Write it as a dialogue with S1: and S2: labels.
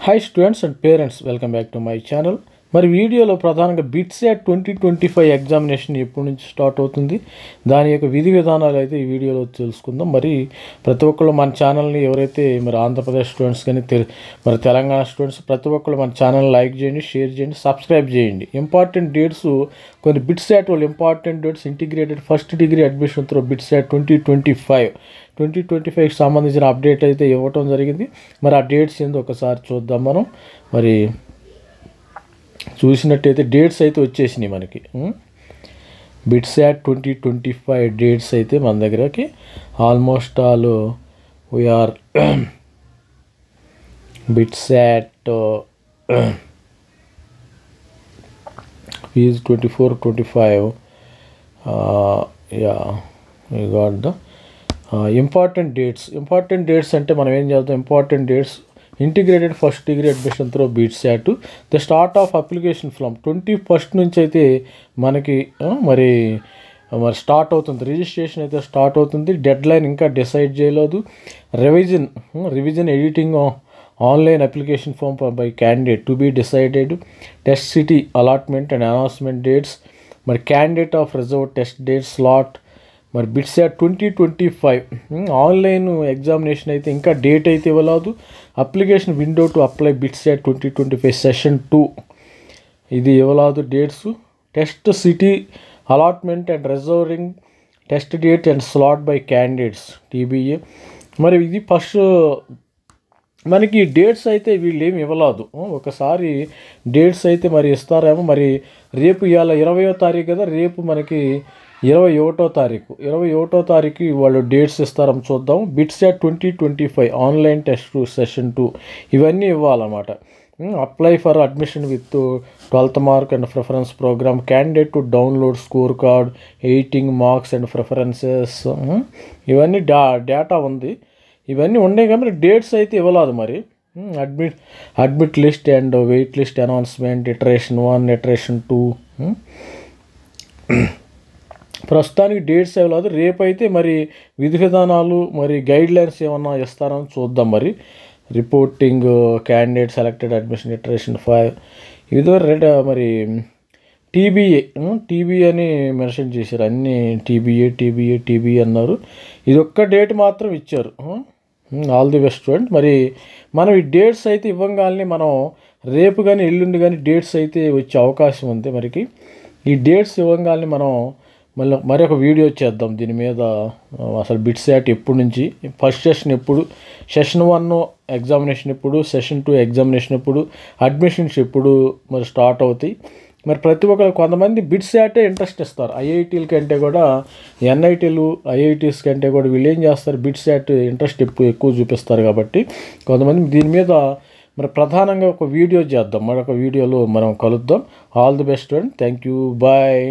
S1: Hi students and parents, welcome back to my channel. మరి వీడియోలో ప్రధానంగా బిట్సాట్ 2025 ఎగ్జామినేషన్ ఎప్పటి నుంచి స్టార్ట్ అవుతుంది, దాని యొక్క విధి విధానాలు అయితే ఈ వీడియోలో తెలుసుకుందాం. మరి ప్రతి ఒక్కళ్ళు మన ఛానల్ని ఎవరైతే మరి ఆంధ్రప్రదేశ్ స్టూడెంట్స్ కానీ మరి తెలంగాణ స్టూడెంట్స్ ప్రతి ఒక్కళ్ళు మన ఛానల్ లైక్ చేయండి, షేర్ చేయండి, సబ్స్క్రైబ్ చేయండి. ఇంపార్టెంట్ డేట్స్ కొన్ని బిట్సాట్ వాళ్ళు important dates integrated first degree admission through BITSAT 2025కి సంబంధించిన అప్డేట్ అయితే ఇవ్వటం జరిగింది. మరి ఆ డేట్స్ ఏందో ఒకసారి చూద్దాం మనం. మరి చూసినట్టయితే డేట్స్ అయితే వచ్చేసినాయి మనకి. బిట్సాట్ 2025 డేట్స్ అయితే మన దగ్గరకి almost all we are BITSAT fees 24-25 you got the important dates అంటే మనం ఏం చేద్దాం. Important dates integrated first degree admission through BITSAT the start of application from 21st నుంచి అయితే మనకి మరి స్టార్ట్ అవుతుంది. రిజిస్ట్రేషన్ అయితే స్టార్ట్ అవుతుంది. డెడ్ లైన్ ఇంకా డిసైడ్ చేయలేదు. Revision editing online application form by candidate to be decided. Test city allotment and announcement dates, మరి candidate of reserve test date slot. మరి బిట్సాట్ 2025 ఆన్లైన్ ఎగ్జామినేషన్ అయితే ఇంకా date అయితే ఇవ్వలేదు. Application window to apply BITSAT 2025 session 2 ఇది ఇవ్వలేదు dates. Test city allotment and reserving test date and slot by candidates TBA. మరి ఇది ఫస్ట్ మనకి డేట్స్ అయితే వీళ్ళు ఏమి ఇవ్వలేదు. ఒకసారి డేట్స్ అయితే మరి ఇస్తారేమో. మరి రేపు ఇవాళ 20వ తారీఖు కదా, రేపు మనకి 21వ తారీఖు వాళ్ళు డేట్స్ ఇస్తారని చూద్దాం. బిట్సాట్ 2025 ఆన్లైన్ టెస్ట్ సెషన్ 2 ఇవన్నీ ఇవ్వాలన్నమాట. Apply for admission with 12th mark and preference program, candidate to download score card, editing marks and preferences, ఇవన్నీ డేటా ఉంది. ఇవన్నీ ఉన్నాయి కానీ డేట్స్ అయితే ఇవ్వలేదు. మరి admit list and wait list announcement, iteration 1, iteration 2 ప్రస్తుతానికి డేట్స్ ఇవ్వలేదు. రేపైతే మరి విధి విధానాలు మరి గైడ్ లైన్స్ ఏమన్నా ఇస్తారని చూద్దాం. మరి reporting candidate selected admission iteration 5 ఇదో మరి TBA అని మెన్షన్ చేశారు. అన్నీ TBA అన్నారు. ఇది ఒక్క డేట్ మాత్రం ఇచ్చారు. All the best student. మరి మనం ఈ డేట్స్ అయితే ఇవ్వగానే మనం రేపు కానీ ఎల్లుండి కానీ డేట్స్ అయితే వచ్చే అవకాశం ఉంది. మరికి ఈ డేట్స్ ఇవ్వగానే మనం మరొక వీడియో చేద్దాం దీని మీద. అసలు బిట్సాట్ ఎప్పటి నుంచి, ఫస్ట్ సెషన్ ఎప్పుడు, సెషన్ 1 ఎగ్జామినేషన్ ఎప్పుడు, సెషన్ 2 ఎగ్జామినేషన్ ఎప్పుడు, అడ్మిషన్స్ ఎప్పుడు మరి స్టార్ట్ అవుతాయి. మరి ప్రతి ఒక్కరు కొంతమంది బిట్సాటే ఇంట్రెస్ట్ ఇస్తారు. IITల కంటే కూడా NITలు IITs కంటే కూడా వీళ్ళు ఏం చేస్తారు, బిట్సాట్ ఇంట్రెస్ట్ ఎక్కువ చూపిస్తారు. కాబట్టి కొంతమంది దీని మీద మరి ప్రధానంగా ఒక వీడియో చేద్దాం. మరొక వీడియోలో మనం కలుద్దాం. All the best student. Thank you. Bye.